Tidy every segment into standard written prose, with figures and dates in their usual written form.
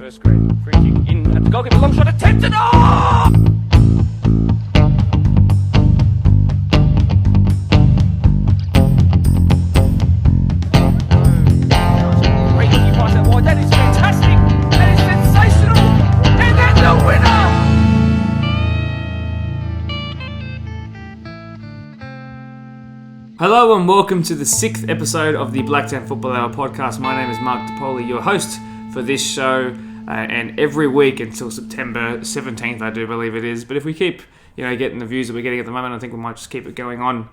first grade. Free kick in at the goalkeeper. Long shot attempted. Oh! Great kick pass out wide. That is fantastic. That is sensational. And then the winner. Hello and welcome to the 6th episode of the Blacktown Football Hour podcast. My name is Mark DePoli, your host for this show, and every week until September 17th, I do believe it is. But if we keep, getting the views that we're getting at the moment, I think we might just keep it going on.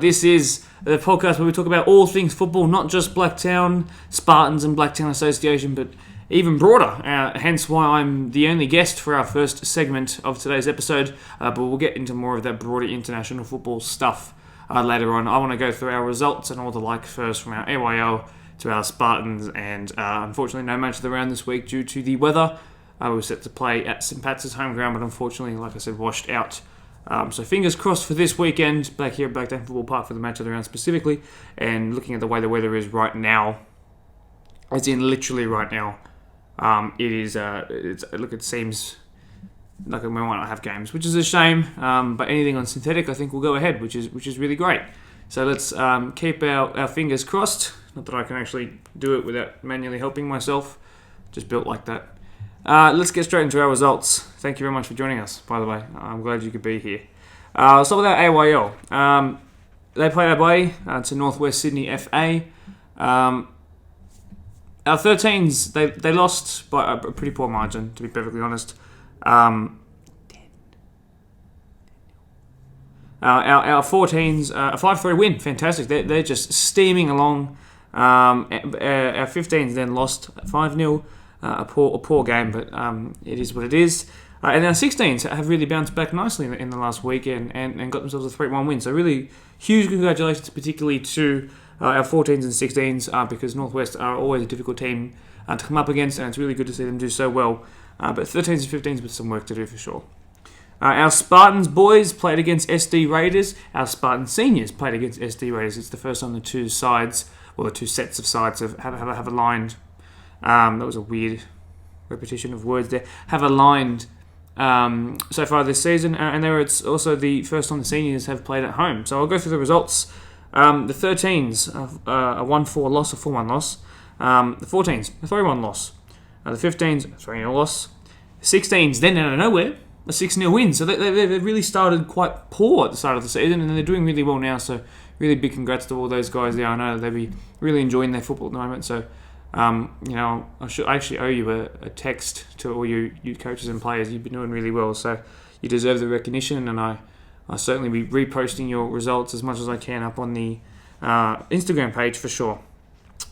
This is the podcast where we talk about all things football, not just Blacktown Spartans and Blacktown Association, but even broader. Hence why I'm the only guest for our first segment of today's episode. But we'll get into more of that broader international football stuff later on. I want to go through our results and all the like first, from our AYL to our Spartans, and unfortunately no match of the round this week due to the weather. We were set to play at St Pat's home ground, but unfortunately, like I said, washed out. So fingers crossed for this weekend back here at Blacktown Football Park for the match of the round specifically. And looking at the way the weather is right now, as in literally right now, it seems like we might not have games, which is a shame. But anything on synthetic, I think, will go ahead, which is really great. So let's keep our fingers crossed. Not that I can actually do it without manually helping myself. Just built like that. Let's get straight into our results. Thank you very much for joining us, by the way. I'm glad you could be here. I'll start with our AYL. They played away to Northwest Sydney FA. Our 13s, they lost by a pretty poor margin, to be perfectly honest. Our 14s, a 5-3 win, fantastic. They're just steaming along. Our 15s then lost 5-0, a poor game, but it is what it is. And our 16s have really bounced back nicely in the last week and got themselves a 3-1 win. So really huge congratulations, particularly to our 14s and 16s, because Northwest are always a difficult team to come up against, and it's really good to see them do so well. But 13s and 15s with some work to do for sure. Our Spartans boys played against SD Raiders. Our Spartan seniors played against SD Raiders. It's the first time the two sides, well, the two sets of sides have aligned. That was a weird repetition of words there. Have aligned so far this season, and there it's also the first time the seniors have played at home. So I'll go through the results. The 13s, a 1-4 loss, a 4-1 loss. The 14s, a 3-1 loss. The 15s, a 3-0 loss. The 16s, then out of nowhere, a 6-0 win. So they really started quite poor at the start of the season, and they're doing really well now. So really big congrats to all those guys there. I know they'll be really enjoying their football at the moment. So, I actually owe you a text to all you coaches and players. You've been doing really well. So you deserve the recognition, and I'll certainly be reposting your results as much as I can up on the Instagram page for sure.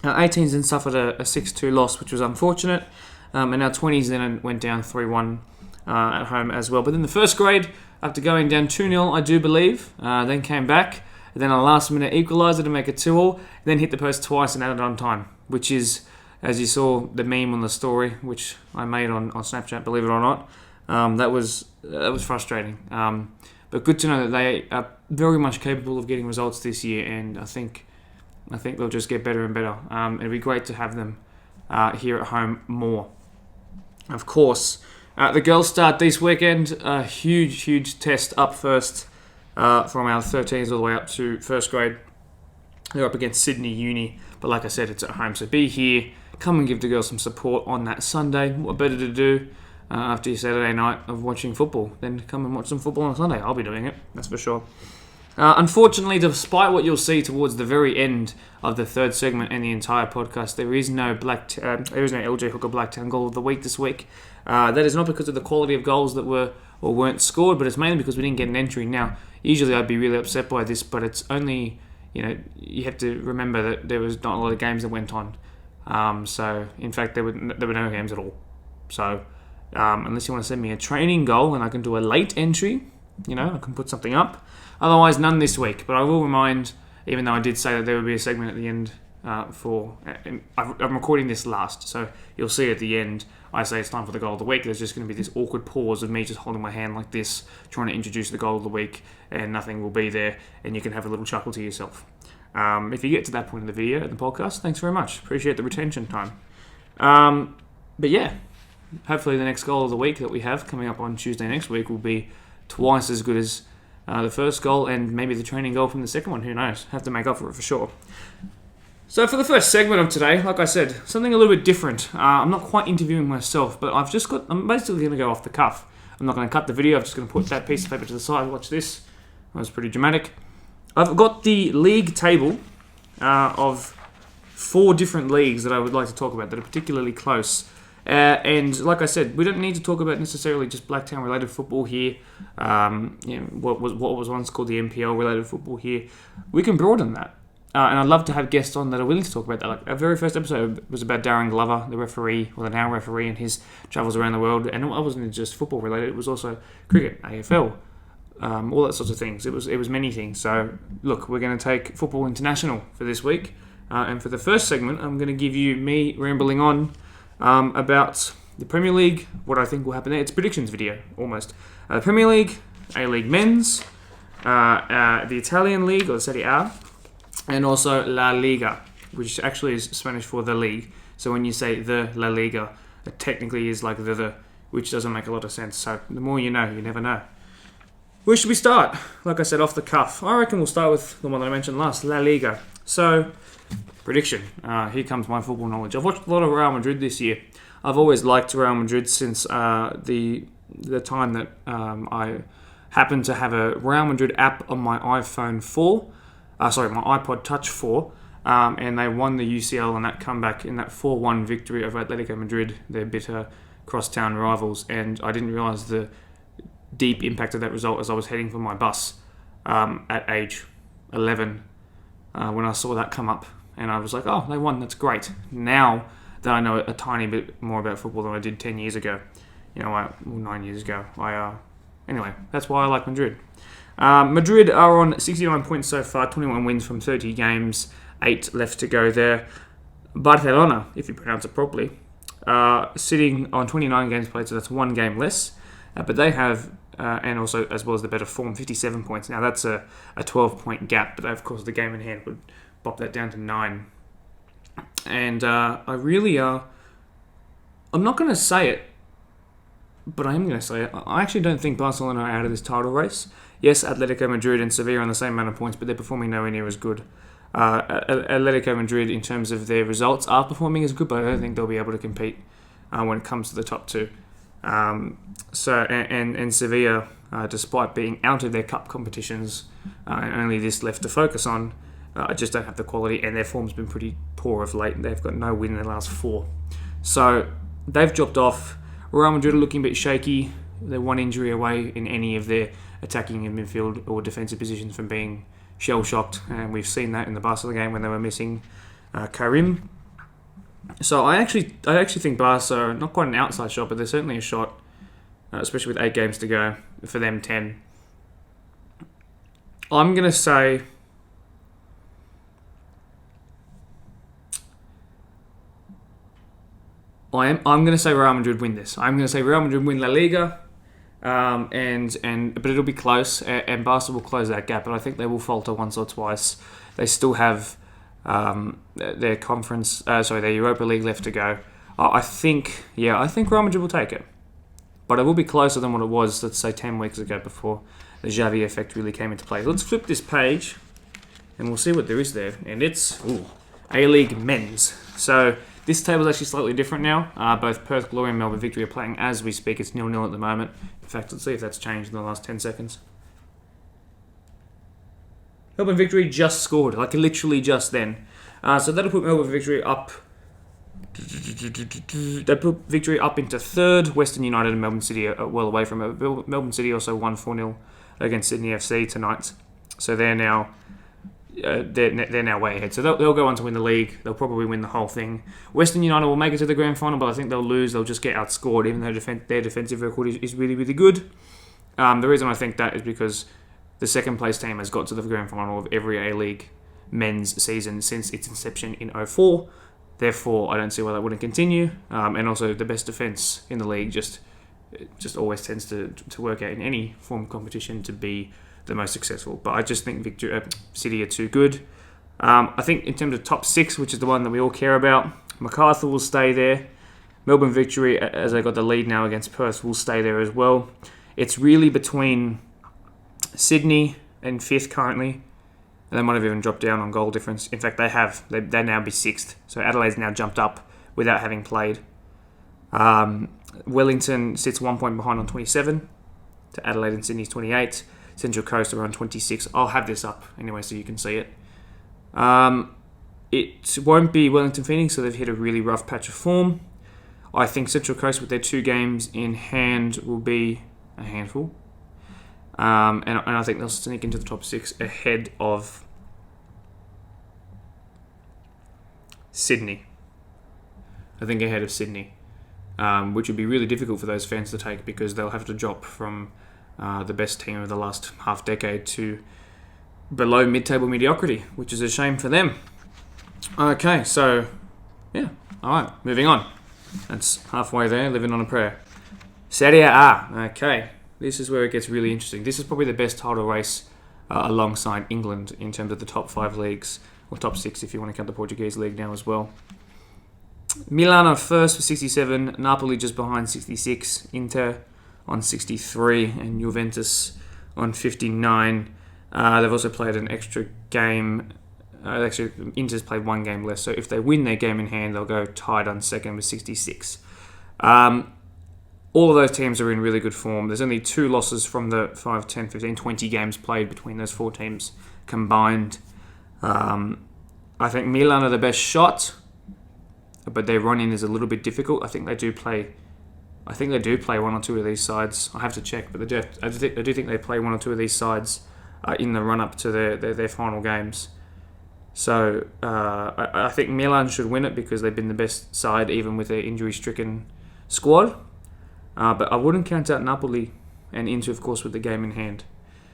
Our 18s then suffered a 6-2 loss, which was unfortunate. And our 20s then went down 3-1 at home as well. But in the first grade, after going down 2-0, I do believe, then came back. And then a last-minute equaliser to make it 2-2. Then hit the post twice and added on time, which is, as you saw, the meme on the story, which I made on Snapchat, believe it or not. That was frustrating. But good to know that they are very much capable of getting results this year, and I think they'll just get better and better. It'd be great to have them here at home more. Of course, the girls start this weekend. A huge test up first from our 13s all the way up to first grade. They're up against Sydney Uni, but like I said, it's at home. So be here, come and give the girls some support on that Sunday. What better to do after your Saturday night of watching football than come and watch some football on Sunday? I'll be doing it, that's for sure. Unfortunately, despite what you'll see towards the very end of the third segment and the entire podcast, there is no LJ Hooker Blacktown goal of the week this week. That is not because of the quality of goals that were or weren't scored, but it's mainly because we didn't get an entry. Now, usually I'd be really upset by this, but it's only, you have to remember that there was not a lot of games that went on. So, in fact, there were no games at all. So, unless you want to send me a training goal and I can do a late entry, I can put something up. Otherwise, none this week. But I will remind, even though I did say that there would be a segment at the end I'm recording this last, so you'll see at the end, I say it's time for the goal of the week. There's just going to be this awkward pause of me just holding my hand like this, trying to introduce the goal of the week, and nothing will be there, and you can have a little chuckle to yourself. If you get to that point in the video, in the podcast, thanks very much. Appreciate the retention time. But yeah, hopefully the next goal of the week that we have coming up on Tuesday next week will be twice as good as the first goal, and maybe the training goal from the second one. Who knows? Have to make up for it for sure. So for the first segment of today, like I said, something a little bit different. I'm not quite interviewing myself, but I'm basically going to go off the cuff. I'm not going to cut the video. I'm just going to put that piece of paper to the side. Watch this. That was pretty dramatic. I've got the league table of 4 different leagues that I would like to talk about that are particularly close. And like I said, we don't need to talk about necessarily just Blacktown related football here. What was once called the NPL related football here. We can broaden that. And I'd love to have guests on that are willing to talk about that. Like our very first episode was about Darren Glover, the referee, or the now referee, and his travels around the world. And it wasn't just football related; it was also cricket, AFL, all that sorts of things. It was many things. So look, we're going to take football international for this week, and for the first segment, I'm going to give you me rambling on about the Premier League, what I think will happen there. It's a predictions video almost. The Premier League, A-League Men's, the Italian League or Serie A. And also La Liga, which actually is Spanish for the league. So when you say the La Liga, it technically is like the, which doesn't make a lot of sense. So the more you know, you never know. Where should we start? Like I said, off the cuff. I reckon we'll start with the one that I mentioned last, La Liga. So, prediction. Here comes my football knowledge. I've watched a lot of Real Madrid this year. I've always liked Real Madrid since the time that I happened to have a Real Madrid app on my iPhone 4. My iPod Touch 4, and they won the UCL on that comeback in that 4-1 victory over Atletico Madrid, their bitter crosstown rivals, and I didn't realise the deep impact of that result as I was heading for my bus at age 11 when I saw that come up, and I was like, oh, they won, that's great. Now that I know a tiny bit more about football than I did 10 years ago, 9 years ago, anyway, that's why I like Madrid. Madrid are on 69 points so far, 21 wins from 30 games, 8 left to go there. Barcelona, if you pronounce it properly, sitting on 29 games played, so that's 1 game less. But they have, and also as well as the better form, 57 points. Now that's a 12-point gap, but of course the game in hand would bop that down to 9. And I'm not going to say it, but I am going to say it. I actually don't think Barcelona are out of this title race. Yes, Atletico Madrid and Sevilla are on the same amount of points, but they're performing nowhere near as good. Atletico Madrid, in terms of their results, are performing as good, but I don't think they'll be able to compete when it comes to the top 2. And Sevilla, despite being out of their cup competitions and only this left to focus on, just don't have the quality, and their form's been pretty poor of late. They've got no win in the last 4. So they've dropped off. Real Madrid are looking a bit shaky. They're 1 injury away in any of their attacking in midfield or defensive positions from being shell-shocked, and we've seen that in the Barcelona game when they were missing Karim. So I actually think Barca are not quite an outside shot, but they're certainly a shot, especially with 8 games to go. For them, 10. I'm going to say I'm going to say Real Madrid win this. I'm going to say Real Madrid win La Liga. But it'll be close, and Barca will close that gap. But I think they will falter once or twice. They still have their their Europa League left to go. I think Real Madrid will take it, but it will be closer than what it was, let's say, 10 weeks ago before the Xavi effect really came into play. Let's flip this page, and we'll see what there is there. And it's A-League Men's. So this table is actually slightly different now. Both Perth Glory and Melbourne Victory are playing as we speak. It's 0-0 at the moment. In fact, let's see if that's changed in the last 10 seconds. Melbourne Victory just scored, like literally just then. So that'll put Melbourne Victory up. They put Victory up into 3rd. Western United and Melbourne City are well away from it. Melbourne City also won 4-0 against Sydney FC tonight. So they're now way ahead. So they'll go on to win the league. They'll probably win the whole thing. Western United will make it to the grand final, but I think they'll lose. They'll just get outscored, even though their defensive record is really, really good. The reason I think that is because the second place team has got to the grand final of every A-League men's season since its inception in 2004. Therefore, I don't see why that wouldn't continue. And also, the best defence in the league just always tends to work out in any form of competition to be the most successful. But I just think City are too good. I think in terms of top 6, which is the one that we all care about, MacArthur will stay there. Melbourne Victory, as they got the lead now against Perth, will stay there as well. It's really between Sydney and 5th currently. And they might have even dropped down on goal difference. In fact, they have. They now be 6th. So Adelaide's now jumped up without having played. Wellington sits 1 point behind on 27 to Adelaide and Sydney's 28. Central Coast are on 26. I'll have this up anyway so you can see it. It won't be Wellington Phoenix, so they've hit a really rough patch of form. I think Central Coast with their 2 games in hand will be a handful. And I think they'll sneak into the top 6 ahead of Sydney. I think ahead of Sydney, which would be really difficult for those fans to take because they'll have to drop from the best team of the last half decade to below mid-table mediocrity, which is a shame for them. Okay, so, yeah. All right, moving on. That's halfway there, living on a prayer. Serie A. Okay. This is where it gets really interesting. This is probably the best title race alongside England in terms of the top 5 leagues, or top 6 if you want to count the Portuguese league now as well. Milan are first with 67, Napoli just behind 66, Inter on 63, and Juventus on 59. They've also played an extra game. Actually, Inter's played 1 game less, so if they win their game in hand, they'll go tied on second with 66. All of those teams are in really good form. There's only 2 losses from the 5, 10, 15, 20 games played between those 4 teams combined. I think Milan are the best shot, but their run-in is a little bit difficult. I think they do play 1 or 2 of these sides. I have to check, but I do think they play 1 or 2 of these sides in the run-up to their final games. So I think Milan should win it because they've been the best side even with their injury-stricken squad. But I wouldn't count out Napoli and Inter, of course, with the game in hand.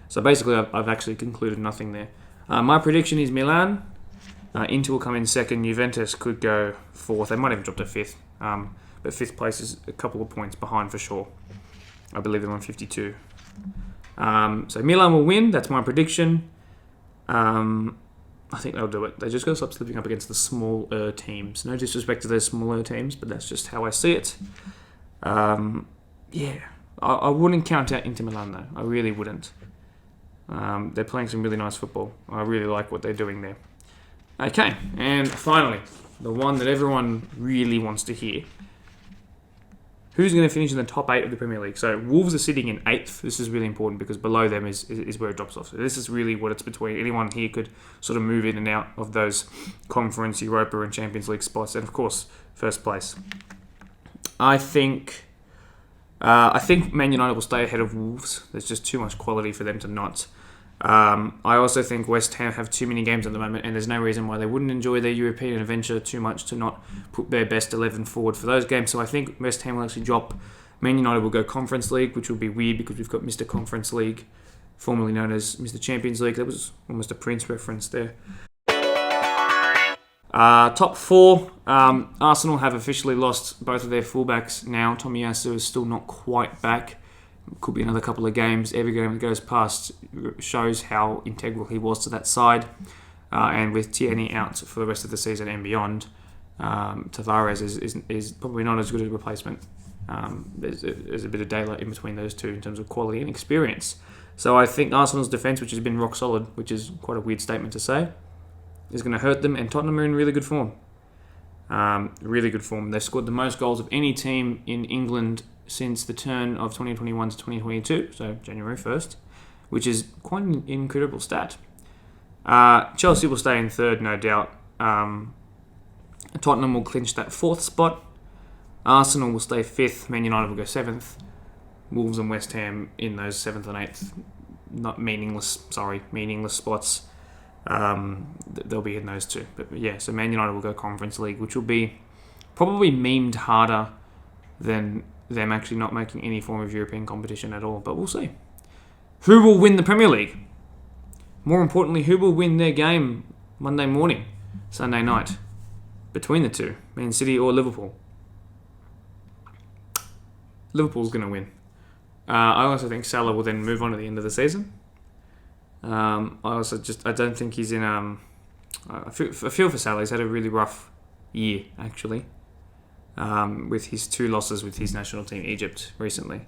So basically, I've actually concluded nothing there. My prediction is Milan. Inter will come in second. Juventus could go 4th. They might even drop to 5th. But 5th place is a couple of points behind for sure. I believe they're on 52. So Milan will win. That's my prediction. I think they'll do it. They just got to stop slipping up against the smaller teams. No disrespect to those smaller teams, but that's just how I see it. I wouldn't count out Inter Milan though. I really wouldn't. They're playing some really nice football. I really like what they're doing there. Okay, and finally, the one that everyone really wants to hear. Who's going to finish in the top 8 of the Premier League? So Wolves are sitting in 8th. This is really important because below them is where it drops off. So this is really what it's between. Anyone here could sort of move in and out of those Conference, Europa and Champions League spots. And of course, first place. I think Man United will stay ahead of Wolves. There's just too much quality for them to not. I also think West Ham have too many games at the moment, and there's no reason why they wouldn't enjoy their European adventure too much to not put their best 11 forward for those games. So I think West Ham will actually drop. Man United will go Conference League, which will be weird because we've got Mr. Conference League, formerly known as Mr. Champions League. That was almost a Prince reference there. Top 4, Arsenal have officially lost both of their fullbacks now. Tomiyasu is still not quite back. Could be another couple of games. Every game that goes past shows how integral he was to that side. And with Tierney out for the rest of the season and beyond, Tavares is probably not as good a replacement. There's a bit of daylight in between those two in terms of quality and experience. So I think Arsenal's defence, which has been rock solid, which is quite a weird statement to say, is going to hurt them. And Tottenham are in really good form. Really good form. They've scored the most goals of any team in England since the turn of 2021 to 2022, so January 1st, which is quite an incredible stat. Chelsea will stay in 3rd, no doubt. Tottenham will clinch that 4th spot. Arsenal will stay 5th. Man United will go 7th. Wolves and West Ham in those 7th and 8th, meaningless spots. They'll be in those two. But yeah, so Man United will go Conference League, which will be probably memed harder than them actually not making any form of European competition at all. But we'll see. Who will win the Premier League? More importantly, who will win their game Monday morning, Sunday night, between the two, Man City or Liverpool? Liverpool's going to win. I also think Salah will then move on at the end of the season. I don't think he's in. I feel for Salah. He's had a really rough year, actually. with his 2 losses with his national team, Egypt, recently.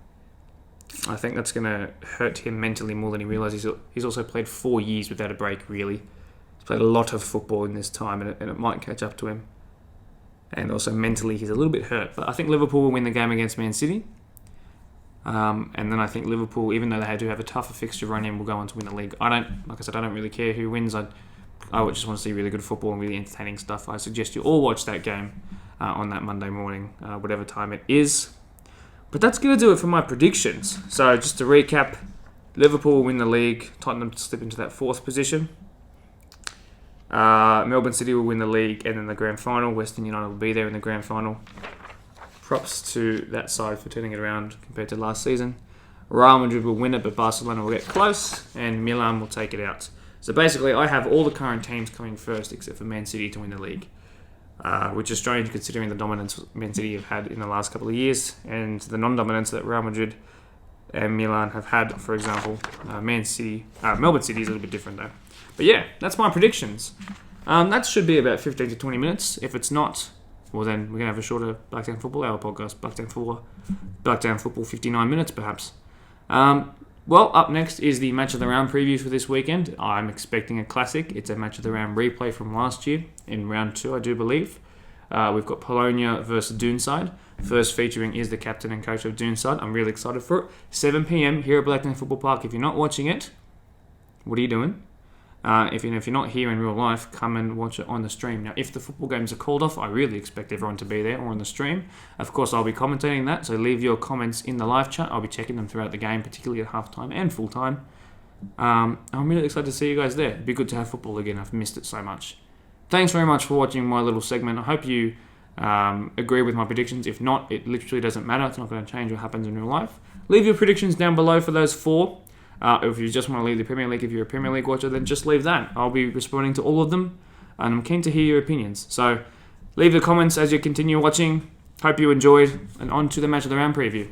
I think that's going to hurt him mentally more than he realises. He's also played 4 years without a break, really. He's played a lot of football in this time, and it might catch up to him. And also mentally, he's a little bit hurt. But I think Liverpool will win the game against Man City. And then I think Liverpool, even though they do have a tougher fixture run in, will go on to win the league. I don't really care who wins. I just want to see really good football and really entertaining stuff. I suggest you all watch that game on that Monday morning, whatever time it is. But that's going to do it for my predictions. So just to recap, Liverpool will win the league, Tottenham to slip into that 4th position. Melbourne City will win the league and then the grand final. Western United will be there in the grand final. Props to that side for turning it around compared to last season. Real Madrid will win it, but Barcelona will get close, and Milan will take it out. So basically, I have all the current teams coming first, except for Man City to win the league, which is strange considering the dominance Man City have had in the last couple of years, and the non-dominance that Real Madrid and Milan have had. For example, Melbourne City is a little bit different though. But yeah, that's my predictions. That should be about 15 to 20 minutes. If it's not, well, then we're going to have a shorter Blackdown Football Hour podcast. Blackdown Football 59 minutes, perhaps. Well, up next is the Match of the Round preview for this weekend. I'm expecting a classic. It's a Match of the Round replay from last year, in round 2, I do believe. We've got Polonia versus Doonside. First featuring is the captain and coach of Doonside. I'm really excited for it. 7 p.m. here at Blackdown Football Park. If you're not watching it, what are you doing? If you're not here in real life, come and watch it on the stream. Now, if the football games are called off, I really expect everyone to be there or on the stream. Of course, I'll be commentating that, so leave your comments in the live chat. I'll be checking them throughout the game, particularly at halftime and full time. I'm really excited to see you guys there. It'd be good to have football again. I've missed it so much. Thanks very much for watching my little segment. I hope you agree with my predictions. If not, it literally doesn't matter. It's not going to change what happens in real life. Leave your predictions down below for those 4. If you just want to leave the Premier League, if you're a Premier League watcher, then just leave that. I'll be responding to all of them, and I'm keen to hear your opinions. So leave the comments as you continue watching. Hope you enjoyed, and on to the Match of the Round preview.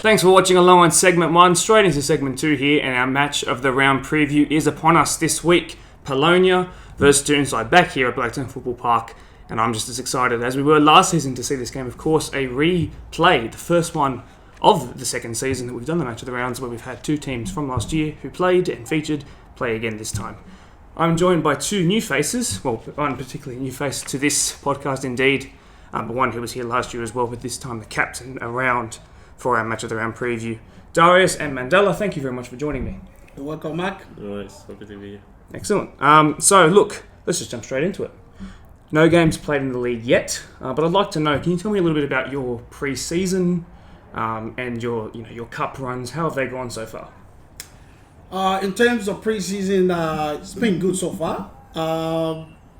Thanks for watching along on segment 1. Straight into segment 2 here, and our Match of the Round preview is upon us this week. Polonia versus Doonside, back here at Blacktown Football Park, and I'm just as excited as we were last season to see this game. Of course, a replay, the first one of the second season that we've done the Match of the Rounds, where we've had 2 teams from last year who played and featured play again this time. I'm joined by 2 new faces, well, one particularly new face to this podcast indeed, but one who was here last year as well, but this time the captain around for our Match of the Round preview. Darius and Mandela, thank you very much for joining me. You're welcome, Mac. Nice, happy to be here. Excellent. So look, let's just jump straight into it. No games played in the league yet, but I'd like to know, can you tell me a little bit about your pre-season and your cup runs? How have they gone so far? In terms of preseason, it's been good so far.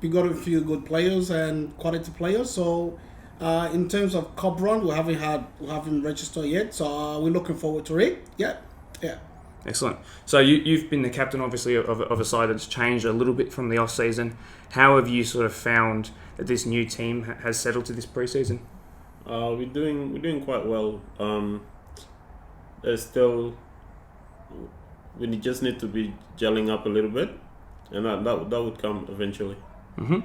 We got a few good players and quality players. So, in terms of cup run, we haven't registered yet. So we're looking forward to it. Yeah. Excellent. So you've been the captain, obviously, of a side that's changed a little bit from the off season. How have you sort of found that this new team has settled to this preseason? We're doing quite well. There's still, we just need to be gelling up a little bit, and that would come eventually. Mm-hmm.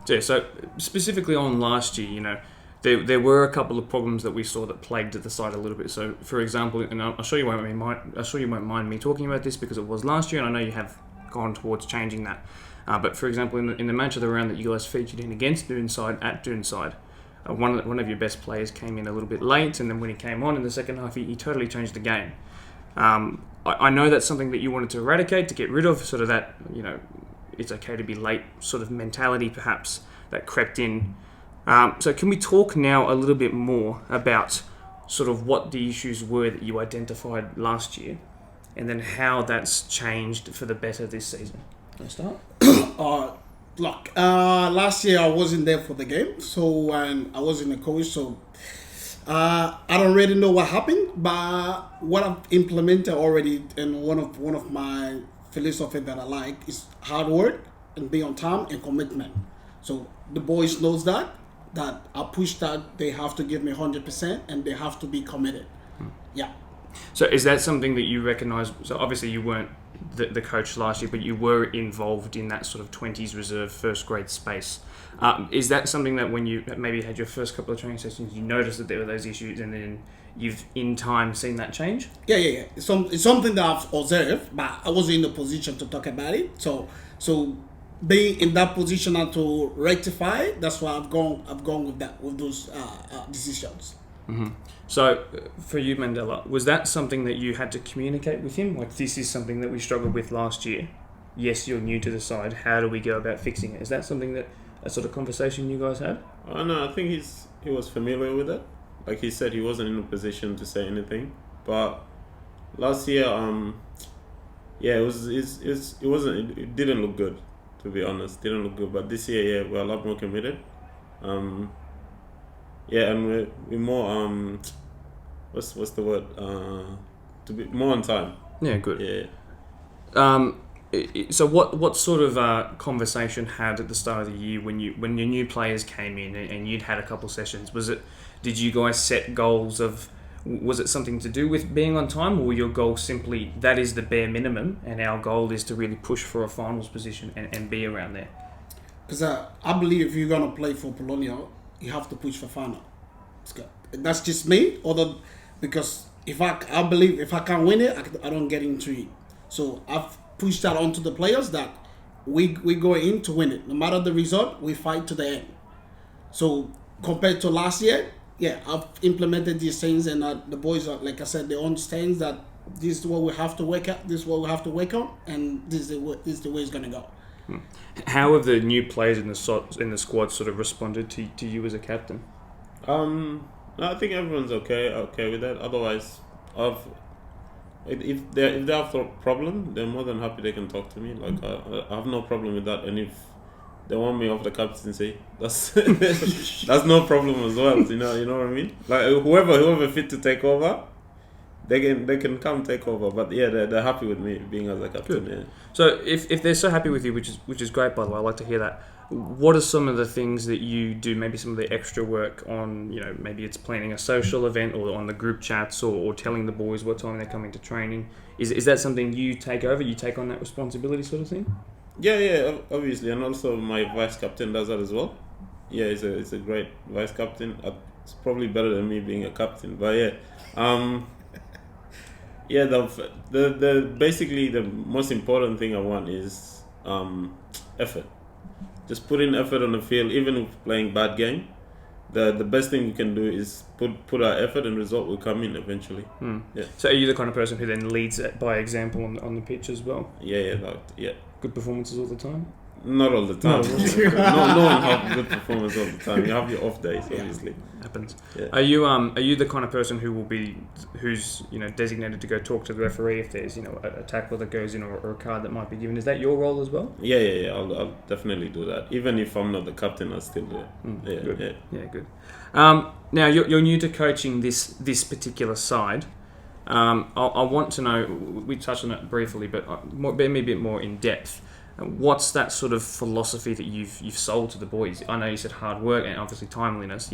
Yeah. So specifically on last year, there were a couple of problems that we saw that plagued the side a little bit. So, for example, and I'm sure you won't mind me talking about this because it was last year, and I know you have gone towards changing that. But for example, in the Match of the Round that you guys featured in against Doonside at Doonside, one of your best players came in a little bit late, and then when he came on in the second half, he totally changed the game. I know that's something that you wanted to eradicate, to get rid of, sort of that, it's okay to be late sort of mentality perhaps that crept in. So can we talk now a little bit more about sort of what the issues were that you identified last year, and then how that's changed for the better this season? Can I start? Look, last year I wasn't there for the game, so I wasn't a coach, so I don't really know what happened. But what I've implemented already, and one of my philosophy that I like is hard work and be on time and commitment. So the boys knows that I push that they have to give me 100% and they have to be committed. Yeah. So is that something that you recognise? So obviously you weren't the coach last year, but you were involved in that sort of 20s reserve first grade space. Is that something that when you maybe had your first couple of training sessions, you noticed that there were those issues, and then you've in time seen that change? Yeah. It's something that I've observed, but I wasn't in the position to talk about it. So being in that position and to rectify it, that's why I've gone with those decisions. So, for you, Mandela, was that something that you had to communicate with him? Like, this is something that we struggled with last year. Yes, you're new to the side. How do we go about fixing it? Is that something that a sort of conversation you guys had? No, I think he was familiar with it. Like he said, he wasn't in a position to say anything. But last year, it didn't look good, to be honest. Didn't look good. But this year, we're a lot more committed. And we're more what's the word? To be more on time. Yeah, good. Yeah. So what sort of conversation had at the start of the year when your new players came in and you'd had a couple of sessions? Did you guys set goals was it something to do with being on time, or were your goal simply that is the bare minimum and our goal is to really push for a finals position and be around there? Because I believe if you're gonna play for Polonia, you have to push for final. That's just me. Because I believe if I can't win it, I don't get into it. So I've pushed that onto the players that we go in to win it. No matter the result, we fight to the end. So compared to last year, I've implemented these things, and the boys are, like I said, they understand that this is what we have to work at, this is what we have to work on, and this is the way it's gonna go. How have the new players in the squad sort of responded to you as a captain? I think everyone's okay with that. Otherwise, if they have a problem, they're more than happy they can talk to me. Like I have no problem with that. And if they want me off the captaincy, that's that's no problem as well. You know what I mean? Like whoever fit to take over, they can come take over. But yeah, they're happy with me being as a captain. Good. Yeah. So if they're so happy with you, which is great, by the way, I like to hear that. What are some of the things that you do, maybe some of the extra work on, maybe it's planning a social event or on the group chats or telling the boys what time they're coming to training? Is that something you take over? You take on that responsibility sort of thing? Yeah, obviously. And also my vice captain does that as well. Yeah, he's a great vice captain. It's probably better than me being a captain. But yeah, the basically the most important thing I want is effort. Just put in effort on the field, even if playing bad game. The best thing we can do is put our effort, and result will come in eventually. Yeah. So are you the kind of person who then leads by example on the pitch as well? Yeah. Good performances all the time? Not all the time. No one has good performance all the time. You have your off days, obviously. Happens. Yeah. Are you the kind of person who's designated to go talk to the referee if there's a tackle that goes in or a card that might be given? Is that your role as well? Yeah. I'll definitely do that. Even if I'm not the captain, I'll still do it. Good. Yeah, good. Now you're new to coaching this particular side. I want to know. We touched on it briefly, but maybe a bit more in depth. What's that sort of philosophy that you've sold to the boys? I know you said hard work and obviously timeliness,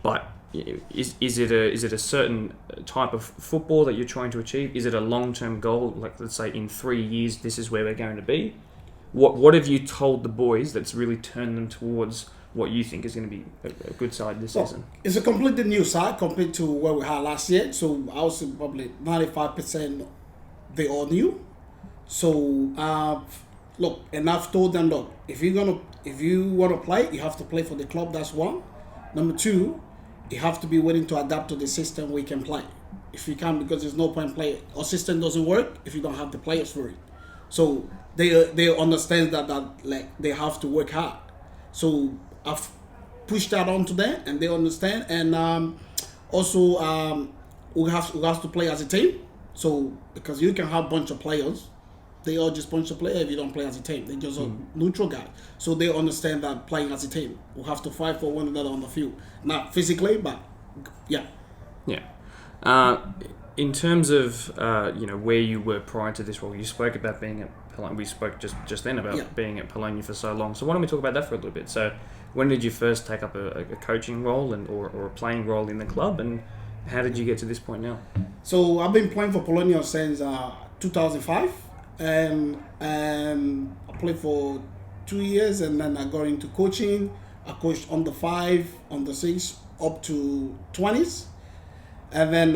but is it a certain type of football that you're trying to achieve? Is it a long-term goal? Like, let's say in 3 years, this is where we're going to be. What have you told the boys that's really turned them towards what you think is going to be a good side this season? It's a completely new side compared to what we had last year. So I would say probably 95% they all new. So look, and I've told them, look, if you want to play, you have to play for the club. That's one. Number two, you have to be willing to adapt to the system we can play. If you can't, because there's no point playing. Our system doesn't work if you don't have the players for it. So they understand that like they have to work hard. So I've pushed that onto them, and they understand. And also we have to play as a team. So because you can have a bunch of players. They all just bunch of players if you don't play as a team. They're just a neutral guy. So they understand that playing as a team, we'll have to fight for one another on the field. Not physically, but yeah. Yeah. In terms of where you were prior to this role, you spoke about being at Polonia. We spoke just then about being at Polonia for so long. So why don't we talk about that for a little bit? So when did you first take up a coaching role or a playing role in the club, and how did you get to this point now? So I've been playing for Polonia since 2005. and I played for 2 years, and then I got into coaching. I coached on the 5, on the 6, up to 20s. And then,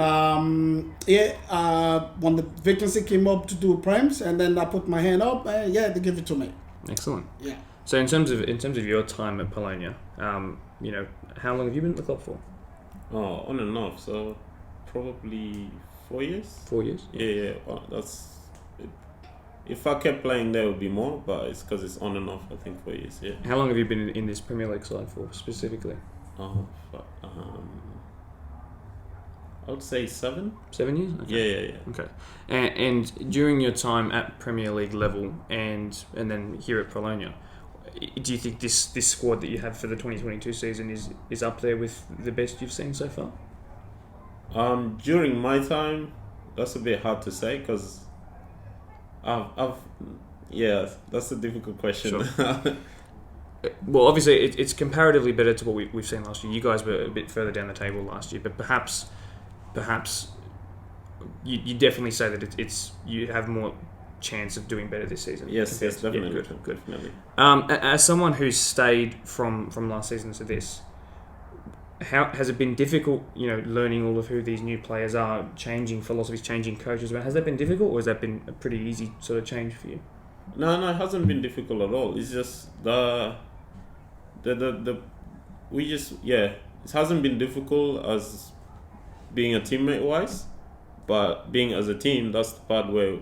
when the vacancy came up to do Prems, and then I put my hand up, they gave it to me. Excellent. Yeah. So in terms of your time at Polonia, how long have you been at the club for? Oh, on and off. So probably 4 years. 4 years. Yeah. Well, if I kept playing, there would be more, but it's because it's on and off. I think 4 years. Yeah. How long have you been in this Premier League side for specifically? Oh, fuck. I would say 7. 7 years. Okay. Yeah. Okay. And during your time at Premier League level and then here at Polonia, do you think this squad that you have for the 2022 season is up there with the best you've seen so far? During my time, that's a bit hard to say because that's a difficult question. Sure. Well, obviously, it's comparatively better to what we've seen last year. You guys were a bit further down the table last year, but perhaps you definitely say that it's you have more chance of doing better this season. Yes, definitely. Yeah, good. Definitely. As someone who's stayed from last season to this, how has it been difficult? Learning all of who these new players are, changing philosophies, changing coaches. Has that been difficult, or has that been a pretty easy sort of change for you? No, it hasn't been difficult at all. It's just it hasn't been difficult as being a teammate wise, but being as a team, that's the part where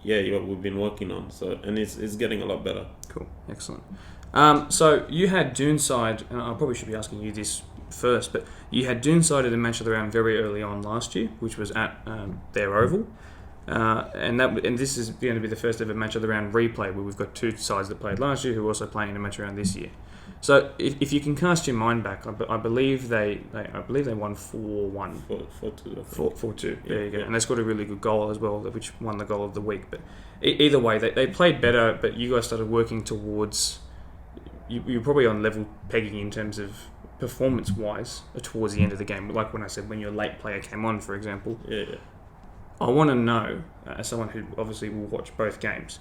we've been working on. So and it's getting a lot better. Cool, excellent. So you had Doonside, and I probably should be asking you this first, but you had Doonside at a match of the round very early on last year, which was at their oval. And this is going to be the first ever match of the round replay where we've got two sides that played last year who are also playing in a match round this year. So if you can cast your mind back, I believe they won 4-1. 4-2. 4-2. There you go. Yeah. And they scored a really good goal as well, which won the goal of the week. But either way, they played better, but you guys started working towards. You were probably on level pegging in terms of performance-wise towards the end of the game. Like when I said when your late player came on, for example. Yeah. I want to know, as someone who obviously will watch both games,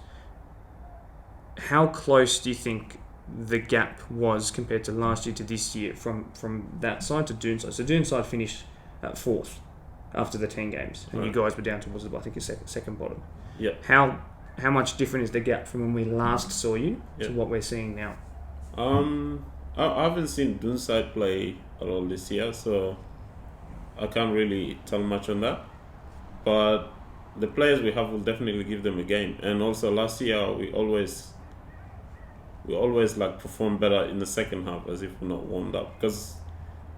how close do you think the gap was compared to last year to this year from that side to Doonside? So Doonside finished at 4th after the 10 games, and you guys were down towards, I think, your second bottom. Yeah. How much different is the gap from when we last saw you to what we're seeing now? I haven't seen Doonside play at all this year, so I can't really tell much on that. But the players we have will definitely give them a game. And also last year we always like perform better in the second half as if we're not warmed up. Because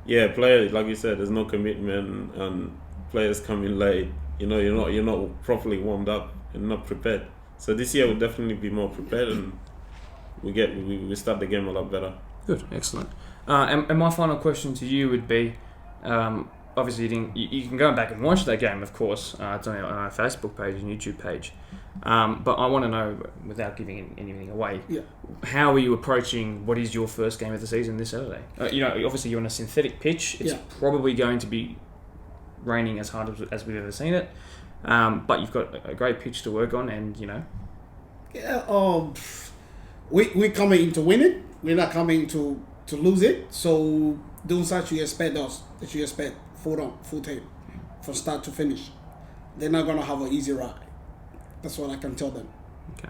players, like you said, there's no commitment and players come in late. You're not properly warmed up and not prepared. So this year we'll definitely be more prepared and we start the game a lot better. Good, excellent. And my final question to you would be. Obviously, you can go back and watch that game, of course. It's on our Facebook page and YouTube page. But I want to know, without giving anything away, how are you approaching what is your first game of the season this Saturday? Obviously you're on a synthetic pitch. It's probably going to be raining as hard as we've ever seen it. But you've got a great pitch to work on, and we're coming in to win it. We're not coming to lose it. So Doonside should expect us. They should expect full tape from start to finish. They're not going to have an easy ride. That's what I can tell them. Okay.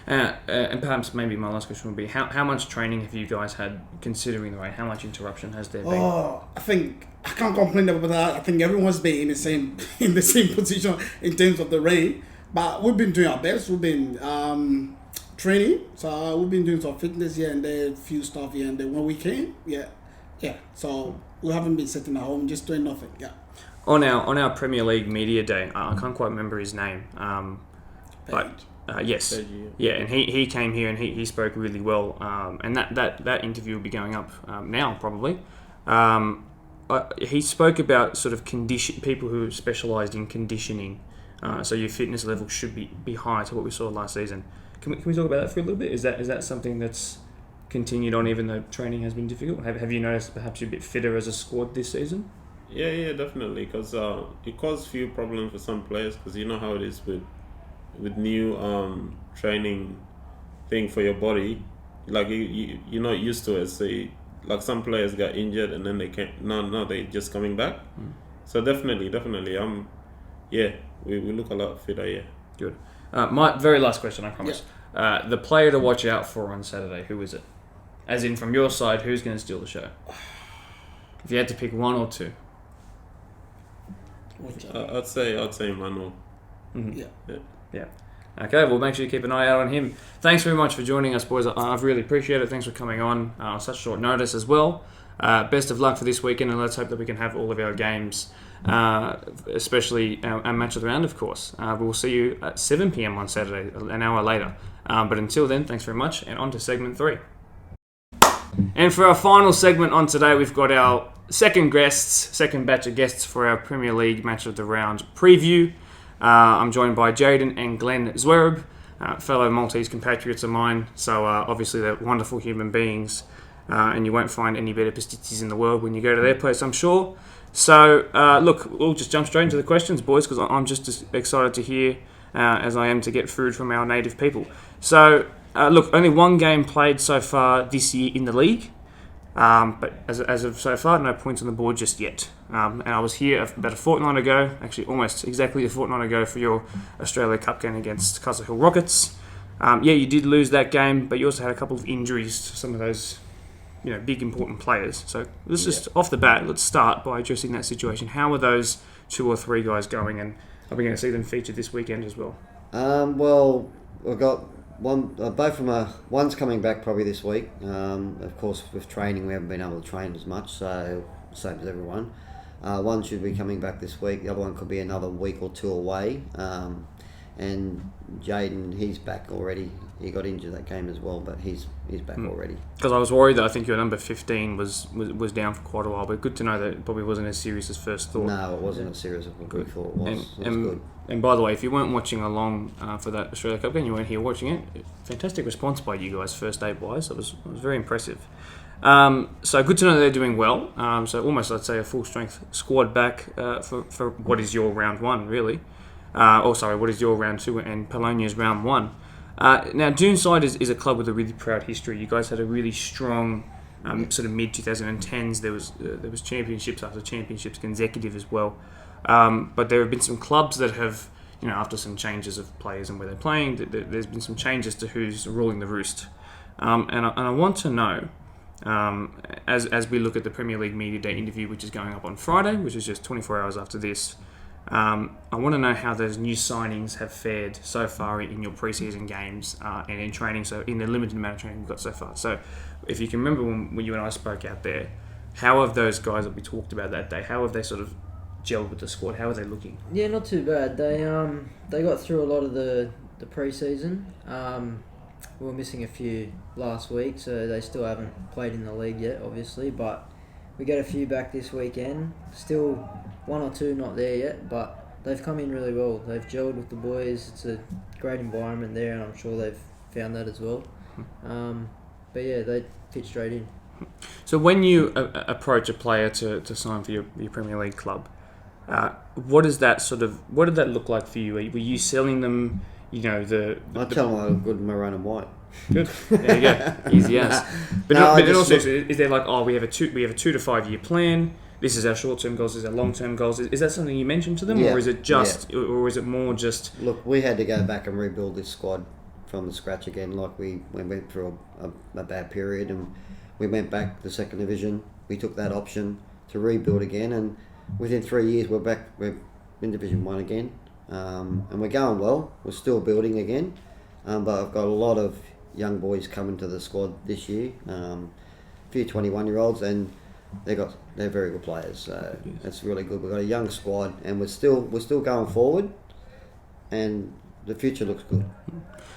And perhaps maybe my last question would be, how much training have you guys had considering the rain? How much interruption has there been? I think I can't complain about that. I think everyone's been in the same position in terms of the rain. But we've been doing our best. We've been training. So we've been doing some fitness here and there, a few stuff here and there. When we came, so we haven't been sitting at home, just doing nothing. Yeah. On our Premier League media day, I can't quite remember his name. Yes, and he came here and he spoke really well. And that interview will be going up now probably. He spoke about sort of people who specialised in conditioning. So your fitness level should be high to what we saw last season. Can we talk about that for a little bit? Is that something that's continued on even though training has been difficult? Have you noticed perhaps you're a bit fitter as a squad this season? Yeah, definitely. Because it caused few problems for some players. Because you know how it is with with new training thing for your body, like you're not used to it. So like some players got injured and then they can't. No, they just coming back. So definitely, we look a lot fitter. Yeah. Good. My very last question, I promise. The player to watch out for on Saturday, who is it? As in, from your side, who's going to steal the show? If you had to pick one or two. I'd say Manuel. Yeah. Okay, well, make sure you keep an eye out on him. Thanks very much for joining us, boys. I've really appreciated it. Thanks for coming on such short notice as well. Best of luck for this weekend, and let's hope that we can have all of our games, especially our match of the round, of course. We'll see you at 7 p.m. on Saturday, an hour later. But until then, thanks very much, and on to segment 3. And for our final segment on today, we've got our second batch of guests for our Premier League match of the round preview. I'm joined by Jaden and Glenn Zwerb, fellow Maltese compatriots of mine. So obviously they're wonderful human beings, and you won't find any better pastitis in the world when you go to their place, I'm sure. So look, we'll just jump straight into the questions, boys, because I'm just as excited to hear as I am to get food from our native people. So look, only one game played so far this year in the league. But as of so far, no points on the board just yet. And I was here about a fortnight ago, actually almost exactly a fortnight ago, for your Australia Cup game against Castle Hill Rockets. You did lose that game, but you also had a couple of injuries to some of those, big important players. So let's just off the bat, let's start by addressing that situation. How are those 2 or 3 guys going, and are we going to see them featured this weekend as well? Well, we've got one, both from one's coming back probably this week. Of course, with training, we haven't been able to train as much, so same as everyone. One should be coming back this week. The other one could be another week or 2 away. And Jaden, he's back already. He got injured that game as well, but he's back already. Because I was worried that I think your number 15 was down for quite a while, but good to know that it probably wasn't as serious as first thought. No, it wasn't as serious as we thought it was. It was good. And by the way, if you weren't watching along for that Australia Cup game, you weren't here watching it, fantastic response by you guys first aid wise. It was very impressive. So good to know they're doing well. So almost, I'd say, a full strength squad back for what is your round 1, really. What is your round 2 and Polonia's round 1. Now, Doonside is a club with a really proud history. You guys had a really strong sort of mid-2010s. There was championships after championships consecutive as well. But there have been some clubs that have, after some changes of players and where they're playing, there's been some changes to who's ruling the roost. And I want to know, as we look at the Premier League Media Day interview, which is going up on Friday, which is just 24 hours after this, I want to know how those new signings have fared so far in your preseason games and in training, so in the limited amount of training we've got so far. So if you can remember when you and I spoke out there, how have those guys that we talked about that day, how have they sort of gelled with the squad? How are they looking? Yeah, not too bad. They got through a lot of the pre-season. We were missing a few last week, so they still haven't played in the league yet, obviously, but we get a few back this weekend. Still 1 or 2 not there yet, but they've come in really well. They've gelled with the boys. It's a great environment there, and I'm sure they've found that as well. But yeah, they fit straight in. So when you approach a player to sign for your Premier League club, what did that look like for you? Were you selling them, I tell them I look good in maroon and white. Good. There you go. Easy as. But is there like, we have a 2 to 5 year plan? This is our short-term goals. This is our long-term goals. Is that something you mentioned to them, or is it just, or is it more just? Look, we had to go back and rebuild this squad from the scratch again. Like we went through a bad period, and we went back to the second division. We took that option to rebuild again, and within 3 years we're back. We're in Division 1 again, and we're going well. We're still building again, but I've got a lot of young boys coming to the squad this year. A few 21-year-olds, and they're very good players. So that's really good. We've got a young squad, and we're still going forward, and the future looks good.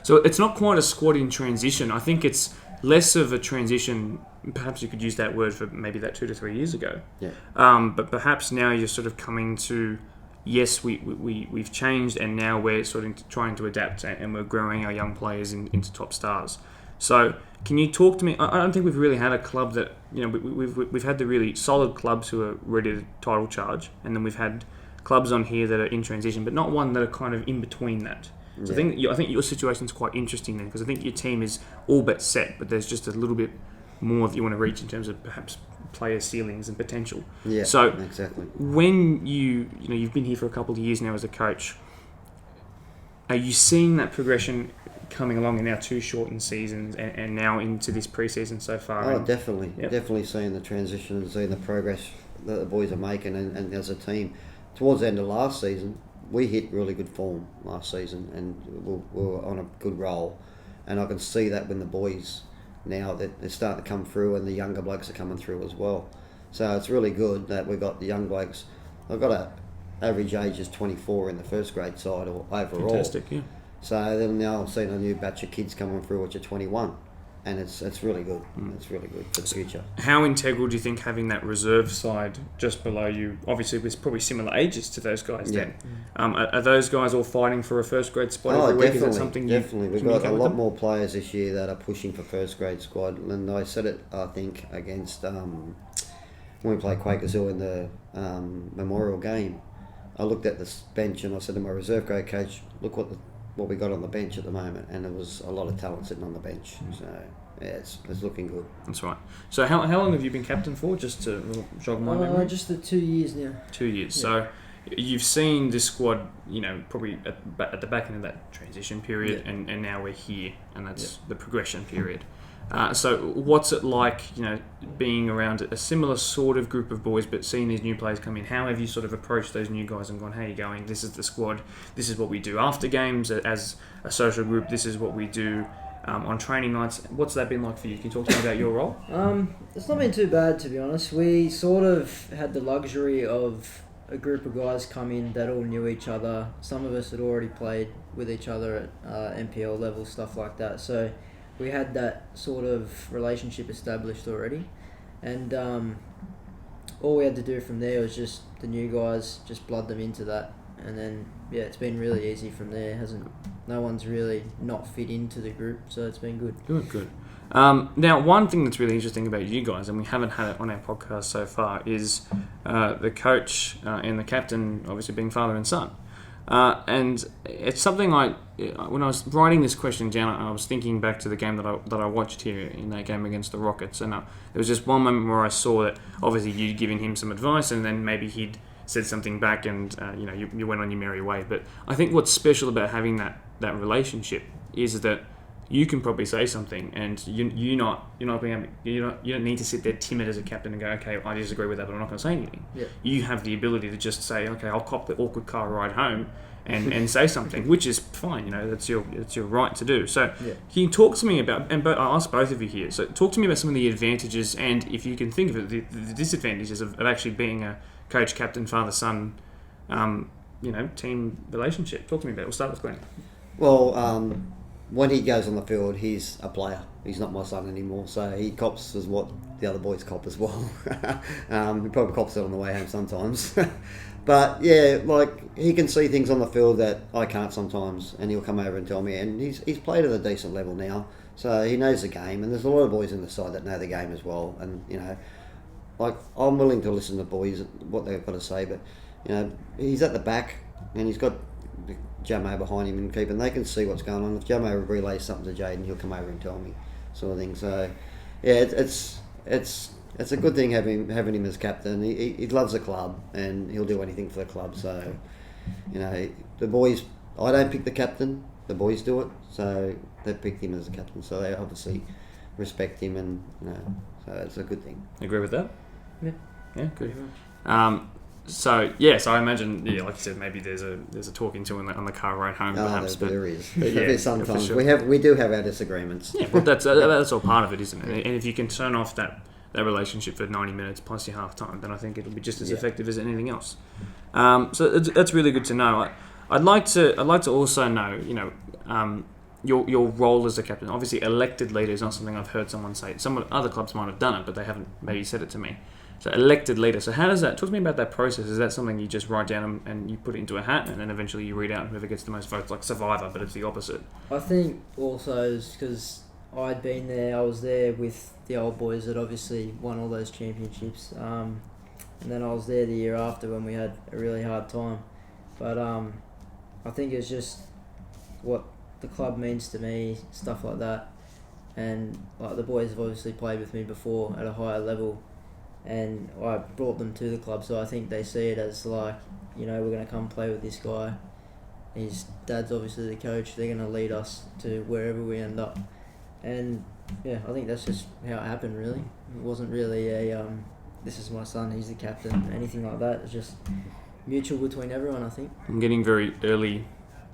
So it's not quite a squad in transition. I think it's less of a transition. Perhaps you could use that word for maybe that 2 to 3 years ago. Yeah. But perhaps now you're sort of coming to, yes, we've changed, and now we're sort of trying to adapt, and we're growing our young players into top stars. So can you talk to me? I don't think we've really had a club that, we've had the really solid clubs who are ready to title charge, and then we've had clubs on here that are in transition, but not one that are kind of in between that. So I think your situation is quite interesting then, because I think your team is all but set, but there's just a little bit more that you want to reach in terms of perhaps player ceilings and potential. Yeah, so exactly. When you've been here for a couple of years now as a coach, are you seeing that progression coming along in our 2 shortened seasons and now into this pre-season so far? Oh, definitely. Yep. Definitely seeing the transition and seeing the progress that the boys are making and as a team. Towards the end of last season, we hit really good form last season and we were on a good roll. And I can see that when the boys now that they're starting to come through and the younger blokes are coming through as well. So it's really good that we've got the young blokes. I've got a average age is 24 in the first grade side or overall. Fantastic, yeah. So then now I've seen a new batch of kids coming through which are 21. And it's really good. It's really good for the future. How integral do you think having that reserve side just below you, obviously with probably similar ages to those guys then, are those guys all fighting for a first grade spot every week? Definitely, Is that something definitely. We've got a communicate with lot them? more players this year that are pushing for first grade squad. And I said it, I think, against when we played Quakers Hill in the Memorial game. I looked at this bench and I said to my reserve grade coach, look what we got on the bench at the moment, and there was a lot of talent sitting on the bench. So yeah, it's looking good. That's right. So how long have you been captain for? Just to jog my memory. Just the 2 years now. 2 years. Yeah. So you've seen this squad, probably at the back end of that transition period, Yeah. and now we're here, and that's the progression period. So what's it like, being around a similar sort of group of boys, but seeing these new players come in? How have you sort of approached those new guys and gone, how are you going? This is the squad. This is what we do after games as a social group. This is what we do on training nights. What's that been like for you? Can you talk to me about your role? It's not been too bad, to be honest. We sort of had the luxury of a group of guys come in that all knew each other. Some of us had already played with each other at NPL level, stuff like that. So we had that sort of relationship established already. And all we had to do from there was just the new guys, just blood them into that. And then, yeah, it's been really easy from there. No one's really not fit into the group, so it's been good. Good. Now, one thing that's really interesting about you guys, and we haven't had it on our podcast so far, is the coach and the captain obviously being father and son. And it's something when I was writing this question down, I was thinking back to the game that I watched here in that game against the Rockets, and there was just one moment where I saw that obviously you'd given him some advice, and then maybe he'd said something back, and you went on your merry way. But I think what's special about having that relationship is that you can probably say something, and you don't need to sit there timid as a captain and go, okay, I disagree with that, but I'm not going to say anything. Yeah. You have the ability to just say, okay, I'll cop the awkward car ride home and say something, which is fine. That's your right to do. So can you talk to me about, and I'll ask both of you here. So talk to me about some of the advantages, and if you can think of it, the disadvantages of actually being a coach, captain, father, son, team relationship. Talk to me about it. We'll start with Glenn. Well, when he goes on the field, he's a player. He's not my son anymore, so he cops as what the other boys cop as well. He probably cops it on the way home sometimes. But yeah, he can see things on the field that I can't sometimes, and he'll come over and tell me. And he's played at a decent level now, so he knows the game. And there's a lot of boys in the side that know the game as well. And I'm willing to listen to boys what they've got to say, but he's at the back and he's got Jamo behind him and keeping. They can see what's going on. If Jamo relays something to Jaden, he'll come over and tell me, sort of thing. So yeah, it's a good thing having him as captain. He loves the club and he'll do anything for the club. So the boys, I don't pick the captain. The boys do it. So they picked him as a captain. So they obviously respect him, and so it's a good thing. Agree with that? Yeah, good. So I imagine, like you said, maybe there's a talking to on the car ride home, perhaps. There is. Yeah, sometimes sure. we do have our disagreements. Yeah, but that's all part of it, isn't it? And if you can turn off that relationship for 90 minutes plus your half time, then I think it'll be just as effective as anything else. So that's really good to know. I'd like to also know, your role as a captain. Obviously, elected leader is not something I've heard someone say. Some other clubs might have done it, but they haven't maybe said it to me. So elected leader. So how does that? Talk to me about that process. Is that something you just write down and you put it into a hat, and then eventually you read out whoever gets the most votes, like Survivor, but it's the opposite? I think also is because I'd been there. I was there with the old boys that obviously won all those championships, and then I was there the year after when we had a really hard time. But I think it's just what the club means to me, stuff like that. And like the boys have obviously played with me before at a higher level, and I brought them to the club, so I think they see it as like, we're going to come play with this guy. His dad's obviously the coach. They're going to lead us to wherever we end up. And yeah, I think that's just how it happened, really. It wasn't really a, this is my son, he's the captain, anything like that. It's just mutual between everyone, I think. I'm getting very early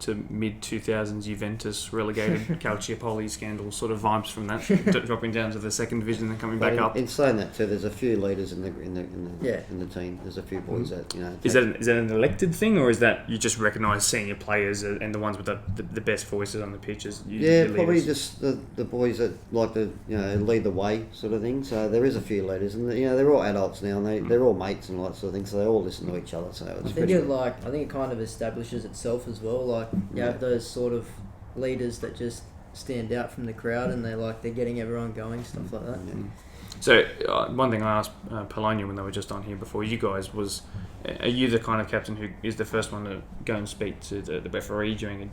to mid-2000s Juventus relegated Calciopoli scandal sort of vibes from that, dropping down to the second division and coming back up. In saying that too, there's a few leaders in the team. There's a few boys that Is that an elected thing, or is that you just recognise senior players and the ones with the best voices on the pitches? Probably just the boys that like to lead the way sort of thing. So there is a few leaders, and they're all adults now, and they're all mates and all that sort of thing. So they all listen to each other. So it's I think it kind of establishes itself as well. Like you have those sort of leaders that just stand out from the crowd, and they're getting everyone going, stuff like that. Yeah. So one thing I asked Polonia when they were just on here before you guys was, are you the kind of captain who is the first one to go and speak to the referee during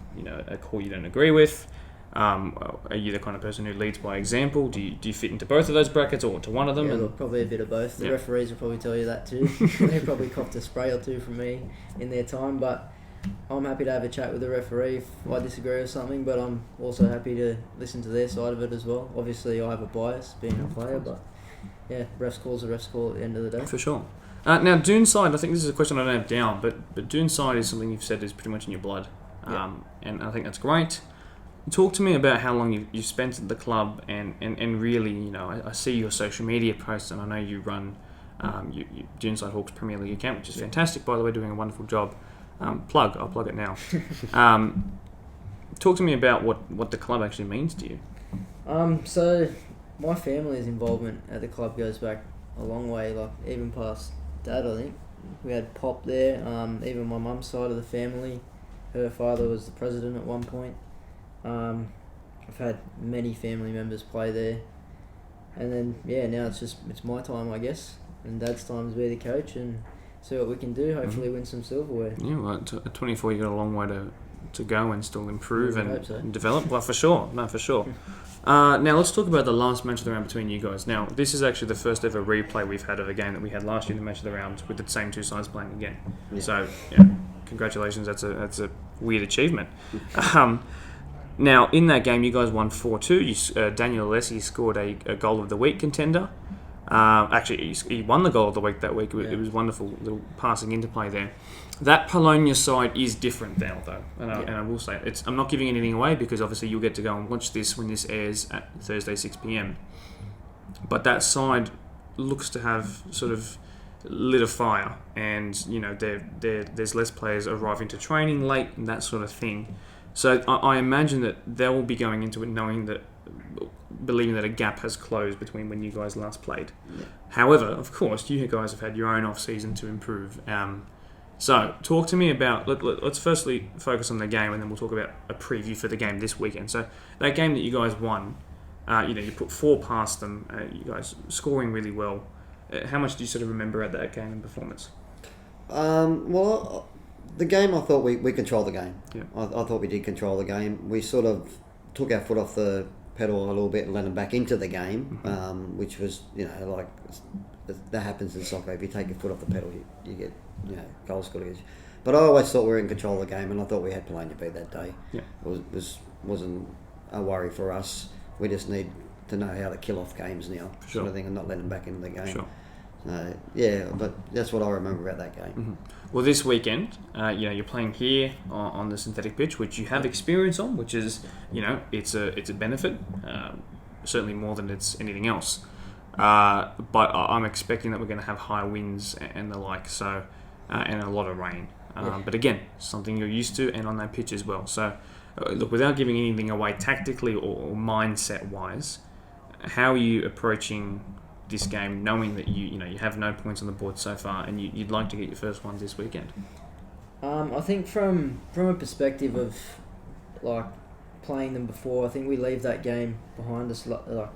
a call you don't agree with? Are you the kind of person who leads by example? Do you fit into both of those brackets or to one of them? Yeah, look, probably a bit of both. The referees will probably tell you that too. They probably copped a spray or two from me in their time, but I'm happy to have a chat with the referee if I disagree with something, but I'm also happy to listen to their side of it as well. Obviously, I have a bias being a player, but yeah, ref's call's a ref's call at the end of the day. For sure. Now, Doonside, I think this is a question I don't have down, but Doonside is something you've said is pretty much in your blood, and I think that's great. Talk to me about how long you've spent at the club, and really, I see your social media posts, and I know you run Doonside Hawks Premier League account, which is fantastic, by the way, doing a wonderful job. I'll plug it now. Talk to me about what the club actually means to you. So my family's involvement at the club goes back a long way, like even past Dad, I think. We had Pop there, even my mum's side of the family. Her father was the president at one point. I've had many family members play there. And then, now it's my time, I guess, and Dad's time to be the coach and see what we can do, hopefully win some silverware. Yeah, well, at 24 you've got a long way to go and still improve and develop. Well, for sure. Now let's talk about the last match of the round between you guys. Now, this is actually the first ever replay we've had of a game that we had last year in the match of the round with the same two sides playing again. Yeah. So, congratulations, that's a weird achievement. Now, in that game, you guys won 4-2. Daniel Alessi scored a goal of the week contender. Actually, he won the goal of the week that week. It was wonderful, little passing interplay there. That Polonia side is different now, though, and I will say I'm not giving anything away because obviously you'll get to go and watch this when this airs at Thursday 6 p.m. But that side looks to have sort of lit a fire, and there's less players arriving to training late and that sort of thing. So I imagine that they will be going into it believing that a gap has closed between when you guys last played. Yeah. However, of course, you guys have had your own off-season to improve. So talk to me about, let's firstly focus on the game, and then we'll talk about a preview for the game this weekend. So that game that you guys won, you put 4 past them, you guys scoring really well. How much do you sort of remember at that game and performance? Well, the game, I thought we controlled the game. Yeah. I thought we did control the game. We sort of took our foot off the pedal a little bit and let them back into the game, which was, that happens in soccer. If you take your foot off the pedal, you get, goals scored. But I always thought we were in control of the game, and I thought we had Polonia beat that day. Yeah. It wasn't a worry for us. We just need to know how to kill off games now, sort of thing, and not let them back into the game. Sure. But that's what I remember about that game. Mm-hmm. Well, this weekend, you're playing here on the synthetic pitch, which you have experience on, which is, it's a benefit, certainly more than it's anything else. But I'm expecting that we're going to have high winds and the like, so and a lot of rain. But again, something you're used to, and on that pitch as well. So, look, without giving anything away tactically or mindset-wise, how are you approaching this game, knowing that you have no points on the board so far, and you'd like to get your first one this weekend? I think from a perspective of playing them before, I think we leave that game behind us.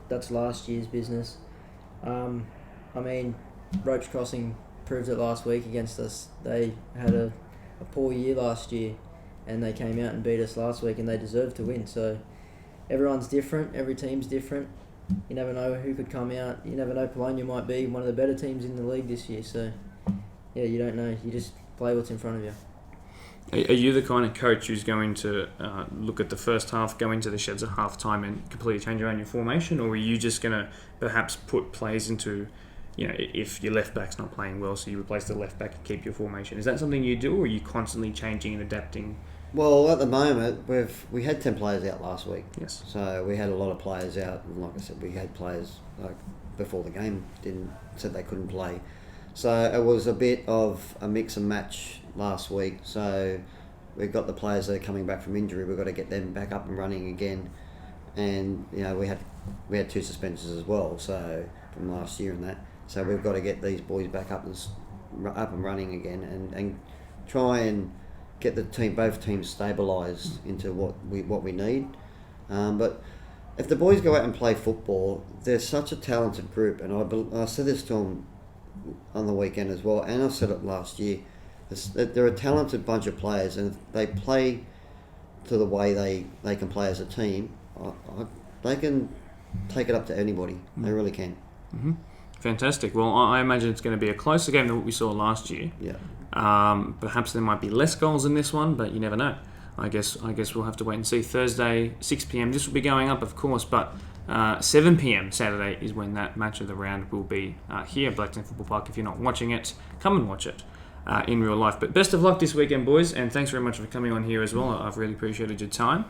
That's last year's business. Ropes Crossing proved it last week against us. They had a poor year last year, and they came out and beat us last week, and they deserved to win. So everyone's different, every team's different. You never know who could come out. You never know, Polonia might be one of the better teams in the league this year. So yeah, you don't know. You just play what's in front of you. Are you the kind of coach who's going to look at the first half, go into the sheds at half time and completely change around your formation, or are you just going to perhaps put players into, if your left back's not playing well, so you replace the left back and keep your formation? Is that something you do, or are you constantly changing and adapting? Well, at the moment, we had 10 players out last week. Yes. So we had a lot of players out, and like I said, we had players before the game said they couldn't play. So it was a bit of a mix and match last week. So we've got the players that are coming back from injury. We've got to get them back up and running again. And we had 2 suspensions as well. So from last year and that. So we've got to get these boys back up and running again, and try and get both teams stabilised into what we need. But if the boys go out and play football, they're such a talented group, and I said this to them on the weekend as well, and I said it last year. They're a talented bunch of players, and if they play to the way they can play as a team, they can take it up to anybody. They really can. Mm-hmm. Fantastic. Well, I imagine it's going to be a closer game than what we saw last year. Yeah. Perhaps there might be less goals in this one, but you never know. I guess we'll have to wait and see. Thursday, 6 p.m. This will be going up, of course, but 7 p.m. Saturday is when that match of the round will be here at Blacktown Football Park. If you're not watching it, come and watch it in real life. But best of luck this weekend, boys, and thanks very much for coming on here as well. I've really appreciated your time.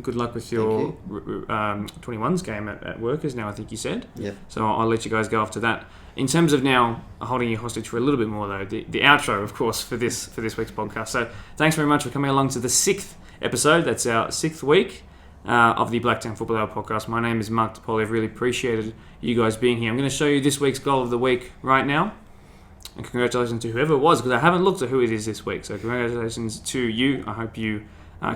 Good luck with your 21s game at Workers now, I think you said. Yep. So I'll let you guys go after that. In terms of now holding you hostage for a little bit more, though, the outro, of course, for this week's podcast. So thanks very much for coming along to the 6th episode. That's our 6th week of the Blacktown Football Hour podcast. My name is Mark DePoli. I've really appreciated you guys being here. I'm going to show you this week's goal of the week right now. And congratulations to whoever it was, because I haven't looked at who it is this week. So congratulations to you. I hope you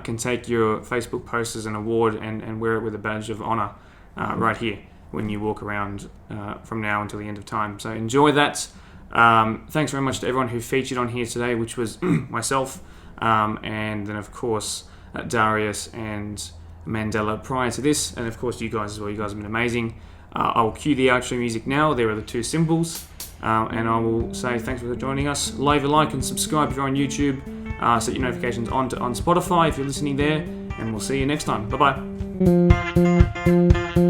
can take your Facebook post as an award and wear it with a badge of honour right here when you walk around from now until the end of time. So enjoy that. Thanks very much to everyone who featured on here today, which was myself, and then of course Darius and Mandela prior to this, and of course you guys as well. You guys have been amazing. I'll cue the outro music now. There are the 2 symbols, and I will say thanks for joining us. Leave a like and subscribe if you're on YouTube. Set your notifications on Spotify if you're listening there, and we'll see you next time. Bye bye.